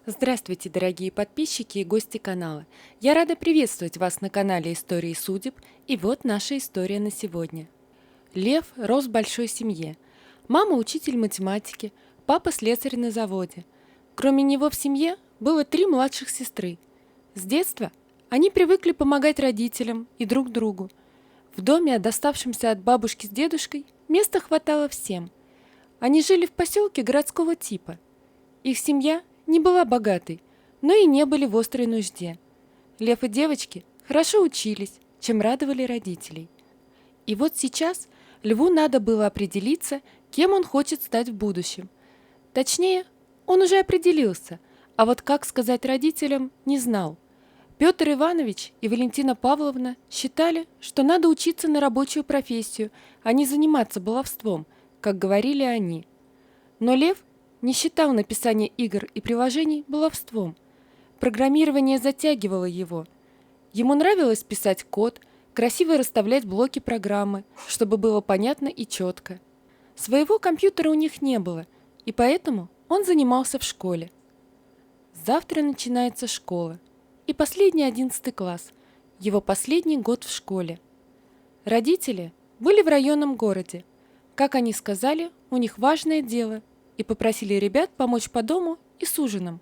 Здравствуйте, дорогие подписчики и гости канала. Я рада приветствовать вас на канале Истории судеб, и вот наша история на сегодня. Лев рос в большой семье. Мама учитель математики, папа слесарь на заводе. Кроме него в семье было 3 младших сестры. С детства они привыкли помогать родителям и друг другу. В доме, доставшемся от бабушки с дедушкой, места хватало всем. Они жили в поселке городского типа. Их семья не была богатой, но и не были в острой нужде. Лев и девочки хорошо учились, чем радовали родителей. И вот сейчас Льву надо было определиться, кем он хочет стать в будущем. Точнее, он уже определился, а вот как сказать родителям, не знал. Петр Иванович и Валентина Павловна считали, что надо учиться на рабочую профессию, а не заниматься баловством, как говорили они. Но Лев не считал написание игр и приложений баловством. Программирование затягивало его. Ему нравилось писать код, красиво расставлять блоки программы, чтобы было понятно и четко. Своего компьютера у них не было, и поэтому он занимался в школе. Завтра начинается школа, и последний 11 класс, его последний год в школе. Родители были в районном городе. Как они сказали, у них важное дело, и попросили ребят помочь по дому и с ужином.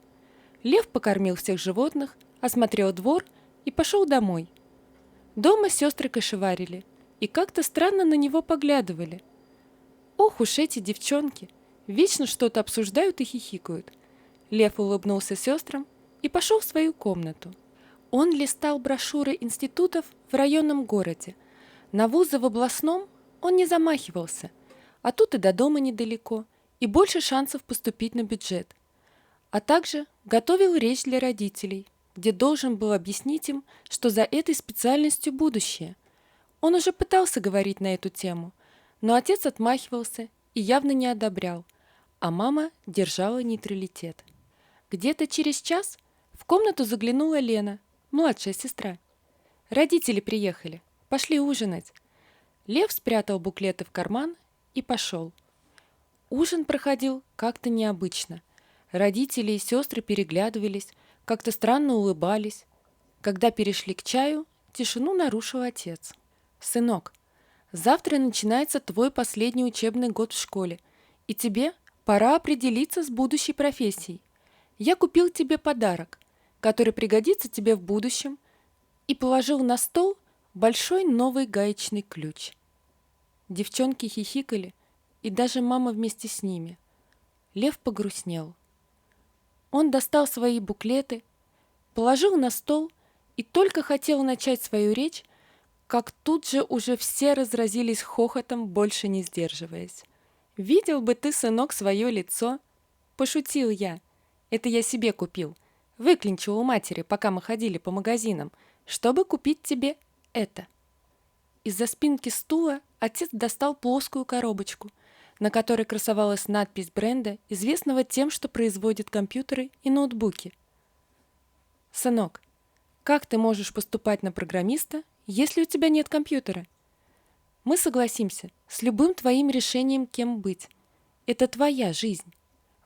Лев покормил всех животных, осмотрел двор и пошел домой. Дома сестры кошеварили и как-то странно на него поглядывали. Ох уж эти девчонки, вечно что-то обсуждают и хихикают. Лев улыбнулся сестрам и пошел в свою комнату. Он листал брошюры институтов в районном городе. На вузы в областном он не замахивался, а тут и до дома недалеко, и больше шансов поступить на бюджет. А также готовил речь для родителей, где должен был объяснить им, что за этой специальностью будущее. Он уже пытался говорить на эту тему, но отец отмахивался и явно не одобрял, а мама держала нейтралитет. Где-то через час в комнату заглянула Лена, младшая сестра. «Родители приехали, пошли ужинать». Лев спрятал буклеты в карман и пошел. Ужин проходил как-то необычно. Родители и сестры переглядывались, как-то странно улыбались. Когда перешли к чаю, тишину нарушил отец. «Сынок, завтра начинается твой последний учебный год в школе, и тебе пора определиться с будущей профессией. Я купил тебе подарок, который пригодится тебе в будущем, и положил на стол большой новый гаечный ключ». Девчонки хихикали, и даже мама вместе с ними. Лев погрустнел. Он достал свои буклеты, положил на стол и только хотел начать свою речь, как тут же уже все разразились хохотом, больше не сдерживаясь. «Видел бы ты, сынок, свое лицо?» Пошутил я. «Это я себе купил. Выклинчил у матери, пока мы ходили по магазинам, чтобы купить тебе это». Из-за спинки стула отец достал плоскую коробочку, на которой красовалась надпись бренда, известного тем, что производит компьютеры и ноутбуки. «Сынок, как ты можешь поступать на программиста, если у тебя нет компьютера? Мы согласимся с любым твоим решением, кем быть. Это твоя жизнь».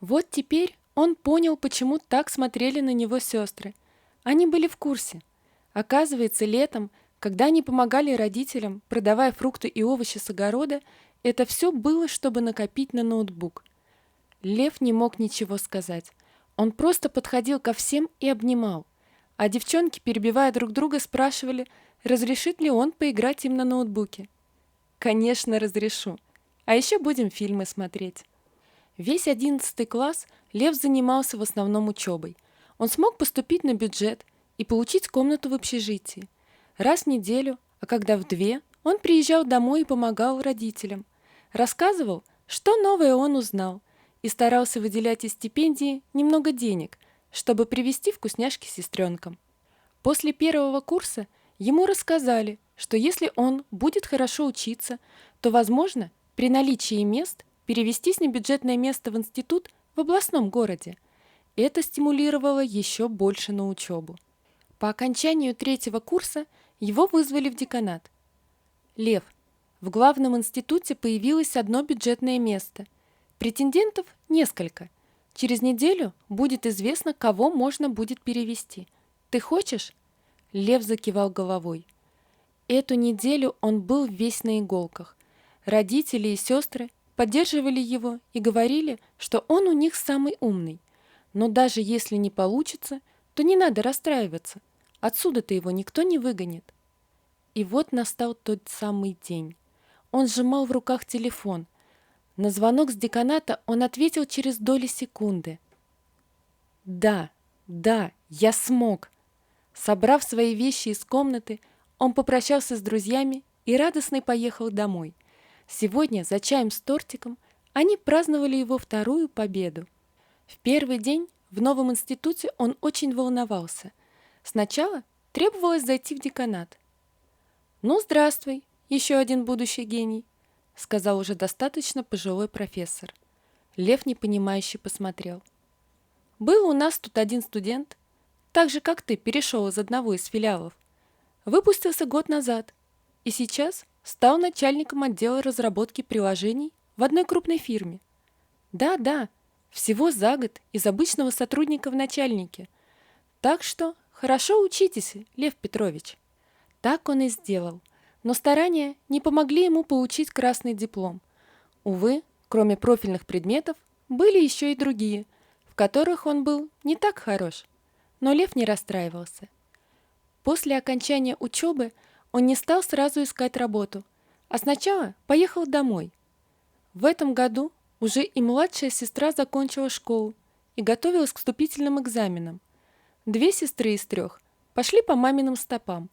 Вот теперь он понял, почему так смотрели на него сестры. Они были в курсе. Оказывается, летом, когда они помогали родителям, продавая фрукты и овощи с огорода, это все было, чтобы накопить на ноутбук. Лев не мог ничего сказать. Он просто подходил ко всем и обнимал. А девчонки, перебивая друг друга, спрашивали, разрешит ли он поиграть им на ноутбуке. «Конечно, разрешу. А еще будем фильмы смотреть». Весь 11 класс Лев занимался в основном учебой. Он смог поступить на бюджет и получить комнату в общежитии. Раз в неделю, а когда в 2, он приезжал домой и помогал родителям. Рассказывал, что новое он узнал, и старался выделять из стипендии немного денег, чтобы привезти вкусняшки сестренкам. После 1 курса ему рассказали, что если он будет хорошо учиться, то, возможно, при наличии мест перевестись на бюджетное место в институт в областном городе. Это стимулировало еще больше на учебу. По окончанию 3 курса его вызвали в деканат. «Лев, в главном институте появилось одно бюджетное место. Претендентов несколько. Через неделю будет известно, кого можно будет перевести. Ты хочешь?» Лев закивал головой. Эту неделю он был весь на иголках. Родители и сестры поддерживали его и говорили, что он у них самый умный. Но даже если не получится, то не надо расстраиваться. Отсюда-то его никто не выгонит. И вот настал тот самый день. Он сжимал в руках телефон. На звонок с деканата он ответил через доли секунды. «Да, да, я смог!» Собрав свои вещи из комнаты, он попрощался с друзьями и радостно поехал домой. Сегодня за чаем с тортиком они праздновали его вторую победу. В первый день в новом институте он очень волновался. Сначала требовалось зайти в деканат. «Ну, здравствуй, еще один будущий гений», — сказал уже достаточно пожилой профессор. Лев непонимающе посмотрел. «Был у нас тут один студент, так же, как ты, перешел из одного из филиалов. Выпустился год назад и сейчас стал начальником отдела разработки приложений в одной крупной фирме. Да, всего за год из обычного сотрудника в начальнике. Так что хорошо учитесь, Лев Петрович». Так он и сделал, но старания не помогли ему получить красный диплом. Увы, кроме профильных предметов, были еще и другие, в которых он был не так хорош. Но Лев не расстраивался. После окончания учебы он не стал сразу искать работу, а сначала поехал домой. В этом году уже и младшая сестра закончила школу и готовилась к вступительным экзаменам. 2 сестры из 3 пошли по маминым стопам.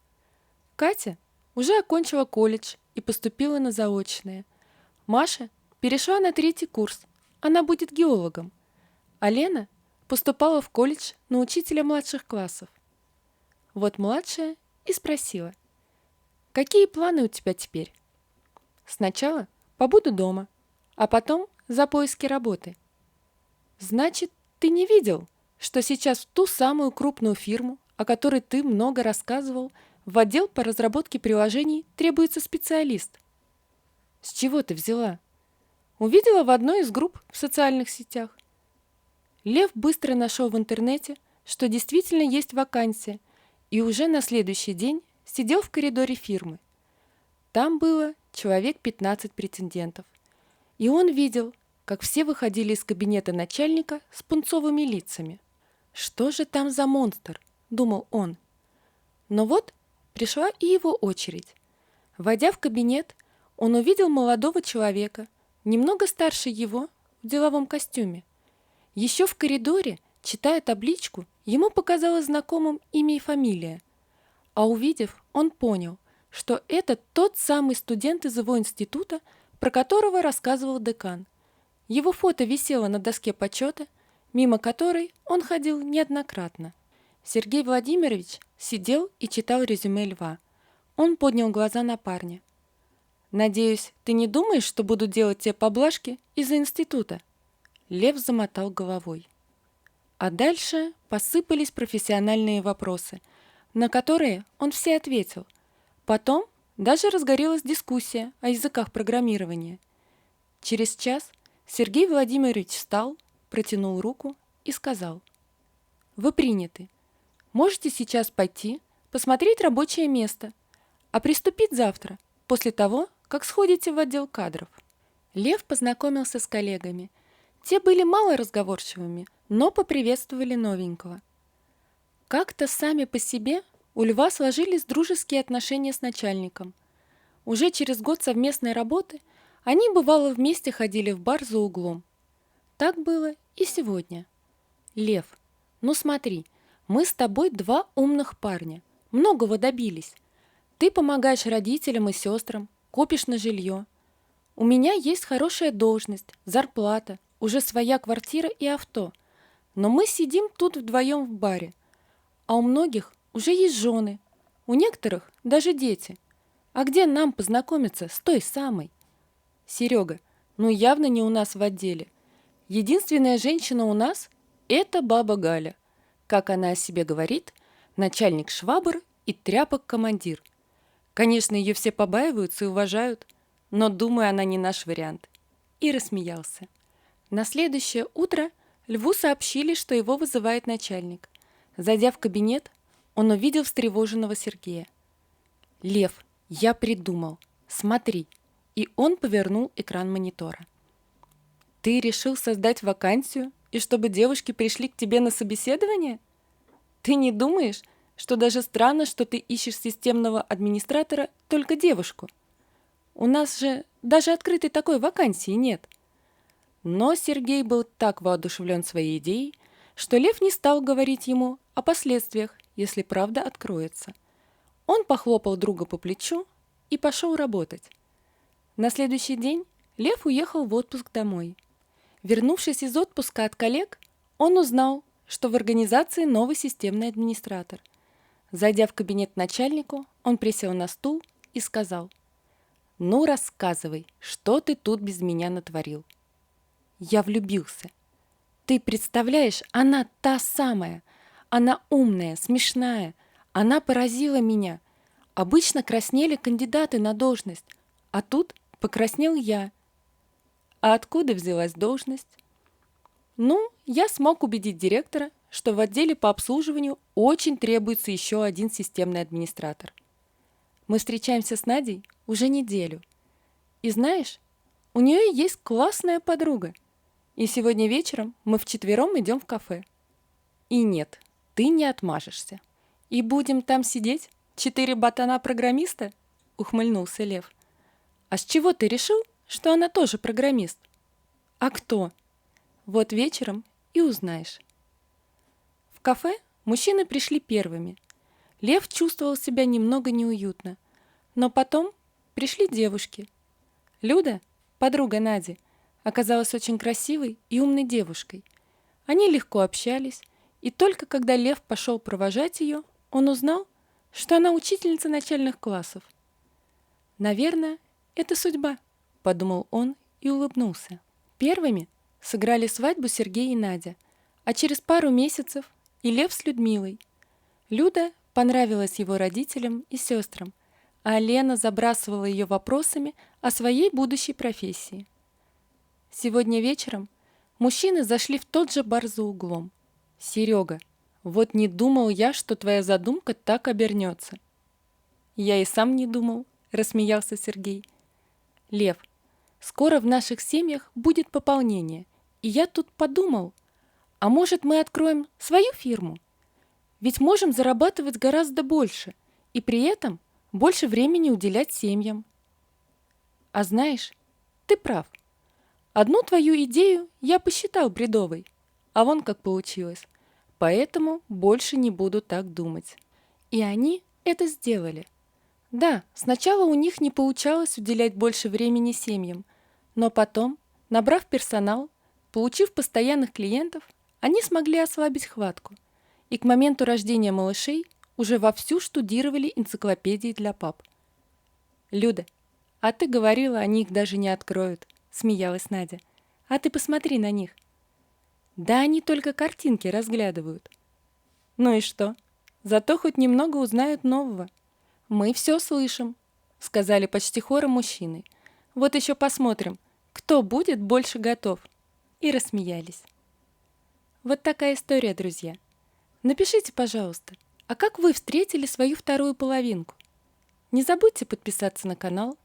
Катя уже окончила колледж и поступила на заочное. Маша перешла на 3-й курс, она будет геологом. А Лена поступала в колледж на учителя младших классов. Вот младшая и спросила: «Какие планы у тебя теперь?» «Сначала побуду дома, а потом за поиски работы». «Значит, ты не видел, что сейчас в ту самую крупную фирму, о которой ты много рассказывал, в отдел по разработке приложений требуется специалист?» «С чего ты взяла?» «Увидела в одной из групп в социальных сетях». Лев быстро нашел в интернете, что действительно есть вакансия, и уже на следующий день сидел в коридоре фирмы. Там было человек 15 претендентов. И он видел, как все выходили из кабинета начальника с пунцовыми лицами. «Что же там за монстр?» – думал он. Но вот пришла и его очередь. Войдя в кабинет, он увидел молодого человека, немного старше его, в деловом костюме. Еще в коридоре, читая табличку, ему показалось знакомым имя и фамилия. А увидев, он понял, что это тот самый студент из его института, про которого рассказывал декан. Его фото висело на доске почета, мимо которой он ходил неоднократно. Сергей Владимирович сидел и читал резюме Льва. Он поднял глаза на парня. «Надеюсь, ты не думаешь, что буду делать тебе поблажки из-за института?» Лев замотал головой. А дальше посыпались профессиональные вопросы, на которые он все ответил. Потом даже разгорелась дискуссия о языках программирования. Через час Сергей Владимирович встал, протянул руку и сказал: «Вы приняты. Можете сейчас пойти, посмотреть рабочее место, а приступить завтра, после того, как сходите в отдел кадров». Лев познакомился с коллегами. Те были мало разговорчивыми, но поприветствовали новенького. Как-то сами по себе у Льва сложились дружеские отношения с начальником. Уже через год совместной работы они, бывало, вместе ходили в бар за углом. Так было и сегодня. «Лев, ну смотри, мы с тобой 2 умных парня, многого добились. Ты помогаешь родителям и сестрам, копишь на жилье. У меня есть хорошая должность, зарплата, уже своя квартира и авто. Но мы сидим тут вдвоем в баре. А у многих уже есть жены, у некоторых даже дети. А где нам познакомиться с той самой? Серега, ну явно не у нас в отделе. Единственная женщина у нас – это баба Галя. Как она о себе говорит, начальник швабр и тряпок-командир. Конечно, ее все побаиваются и уважают, но, думаю, она не наш вариант». И рассмеялся. На следующее утро Льву сообщили, что его вызывает начальник. Зайдя в кабинет, он увидел встревоженного Сергея. «Лев, я придумал. Смотри». И он повернул экран монитора. «Ты решил создать вакансию, и чтобы девушки пришли к тебе на собеседование? Ты не думаешь, что даже странно, что ты ищешь системного администратора только девушку? У нас же даже открытой такой вакансии нет». Но Сергей был так воодушевлен своей идеей, что Лев не стал говорить ему о последствиях, если правда откроется. Он похлопал друга по плечу и пошел работать. На следующий день Лев уехал в отпуск домой. Вернувшись из отпуска от коллег, он узнал, что в организации новый системный администратор. Зайдя в кабинет начальнику, он присел на стул и сказал: «Ну, рассказывай, что ты тут без меня натворил?» «Я влюбился. Ты представляешь, она та самая. Она умная, смешная. Она поразила меня. Обычно краснели кандидаты на должность, а тут покраснел я». «А откуда взялась должность?» «Ну, я смог убедить директора, что в отделе по обслуживанию очень требуется еще один системный администратор. Мы встречаемся с Надей уже неделю. И знаешь, у нее есть классная подруга. И сегодня вечером мы вчетвером идем в кафе. И нет, ты не отмажешься. И будем там сидеть 4 ботана-программиста?» — ухмыльнулся Лев. «А с чего ты решил, что она тоже программист?» «А кто?» «Вот вечером и узнаешь». В кафе мужчины пришли первыми. Лев чувствовал себя немного неуютно. Но потом пришли девушки. Люда, подруга Нади, оказалась очень красивой и умной девушкой. Они легко общались, и только когда Лев пошел провожать ее, он узнал, что она учительница начальных классов. «Наверное, это судьба», — подумал он и улыбнулся. Первыми сыграли свадьбу Сергей и Надя, а через пару месяцев и Лев с Людмилой. Люда понравилась его родителям и сестрам, а Лена забрасывала ее вопросами о своей будущей профессии. Сегодня вечером мужчины зашли в тот же бар за углом. «Серега, вот не думал я, что твоя задумка так обернется». «Я и сам не думал», — рассмеялся Сергей. «Лев, скоро в наших семьях будет пополнение, и я тут подумал, а может мы откроем свою фирму? Ведь можем зарабатывать гораздо больше и при этом больше времени уделять семьям». «А знаешь, ты прав. Одну твою идею я посчитал бредовой, а вон как получилось, поэтому больше не буду так думать». И они это сделали. Да, сначала у них не получалось уделять больше времени семьям, но потом, набрав персонал, получив постоянных клиентов, они смогли ослабить хватку и к моменту рождения малышей уже вовсю штудировали энциклопедии для пап. «Люда, а ты говорила, они их даже не откроют», — смеялась Надя. «А ты посмотри на них». «Да они только картинки разглядывают». «Ну и что? Зато хоть немного узнают нового». «Мы все слышим», — сказали почти хором мужчины. «Вот еще посмотрим, кто будет больше готов». И рассмеялись. Вот такая история, друзья. Напишите, пожалуйста, а как вы встретили свою вторую половинку? Не забудьте подписаться на канал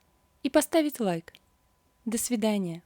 и поставить лайк. До свидания.